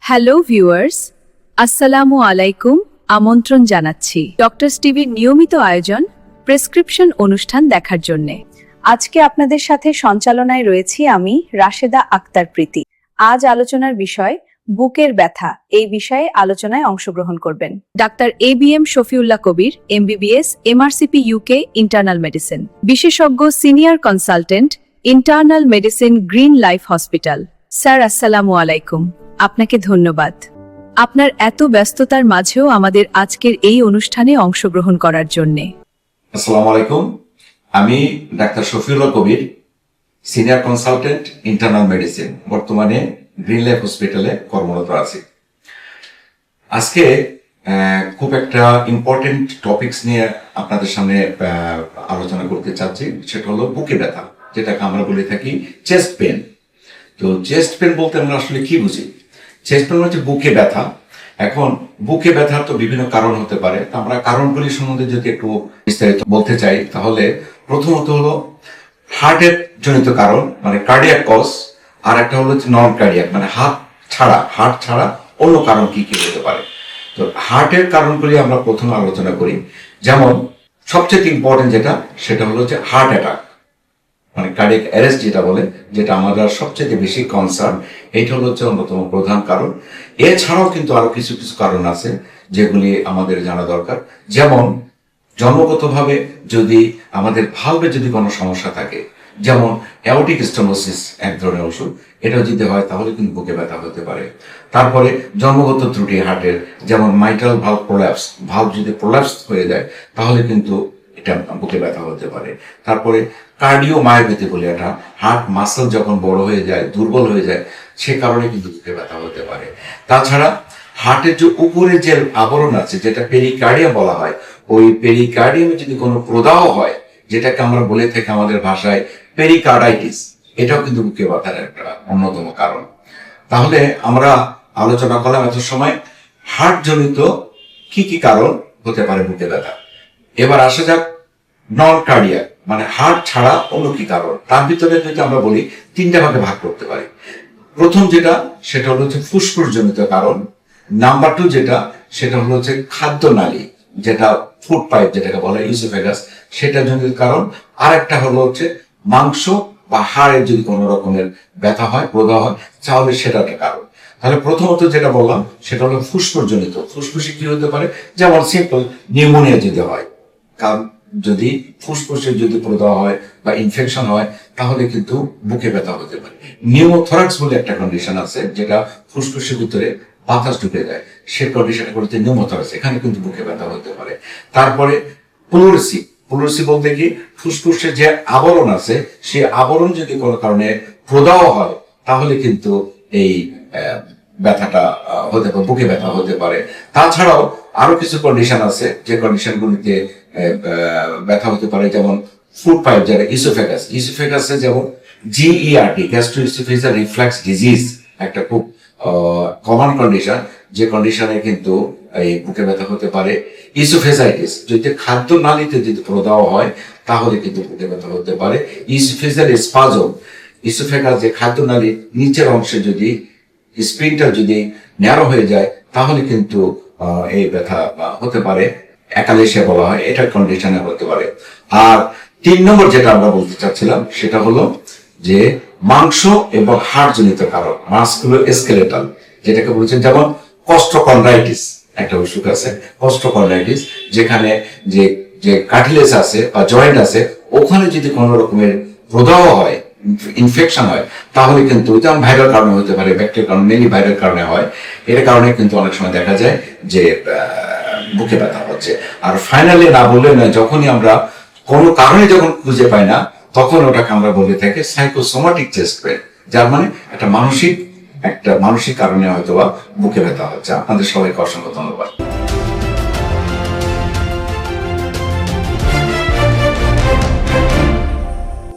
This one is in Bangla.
হ্যালো ভিউয়ার্স, আসসালামু আলাইকুম। আমন্ত্রণ জানাচ্ছি ডক্টর টিভির নিয়মিত আয়োজন প্রেসক্রিপশন অনুষ্ঠান দেখার জন্য। আজকে আপনাদের সাথে সঞ্চালনায় রয়েছি আমি রাশেদা আক্তার প্রীতি। আজ আলোচনার বিষয় বুকের ব্যথা। এই বিষয়ে আলোচনায় অংশগ্রহণ করবেন doctor ABM Shafiullah Kabir, MBBS, MRCP UK internal medicine, বিশেষজ্ঞ senior consultant, internal medicine, green life hospital. Sir, আসসালামু আলাইকুম। আপনাকে ধন্যবাদ আপনার এত ব্যস্ততার মাঝেও আমাদের আজকের এই অনুষ্ঠানে অংশগ্রহণ করার জন্য। আসসালামু আলাইকুম। আমি ডাক্তার শফিউল্লাহ কবির, সিনিয়র কনসালটেন্ট, ইন্টারনাল মেডিসিন, বর্তমানে গ্রিন লাইফ হসপিটালে কর্মরত আছি। আজকে খুব একটা ইম্পর্টেন্ট টপিকস নিয়ে আপনাদের সামনে আলোচনা করতে চাচ্ছি। সেটা হলো বুকে ব্যথা, যেটাকে আমরা বলে থাকি চেস্ট পেন। তো চেস্ট পেন বলতে আমরা আসলে কি বুঝি? চেস্ট পেন হচ্ছে বুকে ব্যথা। এখন বুকে ব্যথার তো বিভিন্ন কারণ হতে পারে। আমরা কারণগুলি সম্বন্ধে যদি একটু বিস্তারিত বলতে চাই, তাহলে প্রথমত হলো হার্টের জনিত কারণ, মানে কার্ডিয়াক কজ। আর একটা হলো নন কার্ডিয়াক, মানে হার্ট ছাড়া অন্য কারণ কি কি হতে পারে। তো হার্টের কারণগুলি আমরা প্রথমে আলোচনা করি। যেমন সবচেয়ে ইম্পর্টেন্ট সেটা হলো যে হার্ট অ্যাটাক, মানে কার্ডিয়াক অ্যারেস্ট যেটা বলে, যেটা আমাদের সবচেয়ে বেশি কনসার্ন। এইটা হলো অন্যতম প্রধান কারণ। এছাড়াও কিন্তু আরো কিছু কিছু কারণ আছে যেগুলি আমাদের জানা দরকার। যেমন জন্মগতভাবে যদি আমাদের ভালভে যদি কোনো সমস্যা থাকে, যেমন অ্যাওর্টিক স্টেনোসিস এক ধরনের ওষুধ, এটা যদি হয় তাহলে কিন্তু বুকে ব্যথা হতে পারে। তারপরে জন্মগত ত্রুটি হার্টের, যেমন মাইট্রাল ভালভ প্রোল্যাপস, ভালভ যদি প্রোল্যাপস হয়ে যায় তাহলে কিন্তু এটা বুকে ব্যথা হতে পারে। তারপরে কার্ডিওমায়োপ্যাথি বলে, এটা হার্ট মাসল যখন বড় হয়ে যায়, দুর্বল হয়ে যায়, সে কারণে কিন্তু বুকে ব্যথা হতে পারে। তাছাড়া হার্টের যে উপরে যে আবরণ আছে, যেটা পেরিকার্ডিয়াম বলা হয়, ওই পেরিকার্ডিয়ামে যদি কোনো প্রদাহ হয়, যেটাকে আমরা বলে থাকি আমাদের ভাষায় পেরিকার্ডাইটিস, এটাও কিন্তু বুকে ব্যথার একটা অন্যতম কারণ। তাহলে আমরা আলোচনা করলাম এত সময় হার্ট জনিত কি কি কারণ হতে পারে বুকে ব্যথা। এবার আসা যাক নন কার্ডিয়াক, মানে হার্ট ছাড়া অন্য কি কারণ। তার ভিতরে যদি আমরা বলি তিনটা ভাগে ভাগ করতে পারি। প্রথম সেটা হলো ফুসফুস জনিত কারণ। নাম্বার 2 সেটা হলো খাদ্য নালী, যেটা ফুড পাইপ যেটাকে বলে ইসোফেগাস, সেটা জনিত কারণ। আর একটা হলো মাংস বা হাড়ের যদি কোনো রকমের ব্যথা হয়, প্রদাহ হয়, তাহলে সেটা একটা কারণ। তাহলে প্রথমত যেটা বললাম সেটা হলো ফুসফুস জনিত। ফুসফুসে কি হতে পারে? যেমন সিম্পল নিউমোনিয়া যদি হয়, কারণ যদি ফুসফুসে যদি প্রদাহ হয় বা ইনফেকশন হয় তাহলে কিন্তু বুকে ব্যথা হতে পারে। নিউমোথরাক্স বলে একটা কন্ডিশন আছে, যেটা ফুসফুসের ভিতরে বাতাস ঢুকে যায়, সে কন্ডিশনে করতে নিউমোথরাক্স, এখানে কিন্তু বুকে ব্যথা হতে পারে। তারপরে প্লুরিসি বলতে কি, ফুসফুসের যে আবরণ আছে, সেই আবরণ যদি কোনো কারণে প্রদাহ হয় তাহলে কিন্তু এই ব্যথাটা হতে পারে, বুকে ব্যথা হতে পারে। তাছাড়াও আরো কিছু কন্ডিশন আছে, যে কন্ডিশনগুলিতে ব্যথা হতে পারে, যেমন ফুড পাইপ, যারা ইসোফেগাসে যেমন GERD, গ্যাস্ট্রোইসোফেজিয়াল রিফ্লাক্স ডিজিজ, একটা খুব কমন কন্ডিশন, যে কন্ডিশনে কিন্তু এই বুকে ব্যথা হতে পারে। ইসোফেজাইটিস, যদি খাদ্য নালীতে যদি প্রদাহ হয় তাহলে কিন্তু বুকে ব্যথা হতে পারে। ইসোফেজিয়াল স্পাজম, ইসোফেগাস যে খাদ্য নালীর নিচের অংশে যদি স্প্রিনটা যদি ন্যারো হয়ে যায় তাহলে কিন্তু এই ব্যথা হতে পারে। অ্যাকালেশিয়া বলা হয়, এটা কন্ডিশনে হতে পারে। আর 3 নম্বর যেটা আমরা বলতে চাচ্ছিলাম সেটা হলো যে মাংস এবং হাড় জনিত কারণ, মাসকুলোস্কেলেটাল, যেটাকে বলছেন যেমন কস্টোকন্ড্রাইটিস, একটা অসুখ আছে কস্টোকন্ড্রাইটিস, যেখানে যে কার্টিলেজ আছে বা জয়েন্ট আছে, ওখানে যদি কোনো রকমের প্রদাহ হয়, ইনফেকশন হয়, তাহলে কিন্তু যেমন ভাইরাল কারণে হতে পারে, ব্যাকটেরিয়াল কারণে, মেনলি ভাইরাল কারণে হয়, এর কারণে কিন্তু অনেক সময় দেখা যায় যে বুকে ব্যথা হচ্ছে। আর ফাইনালি না বললে না, যখনই আমরা কোনো কারণে যখন খুঁজে পাই না, তখন ওটাকে আমরা বলে থাকি সাইকোসোমাটিক চেস্ট পেন, যার মানে একটা মানসিক কারণে হয়তো বা বুকে ব্যথা হচ্ছে। আপনাদের সবাইকে অসংখ্য ধন্যবাদ।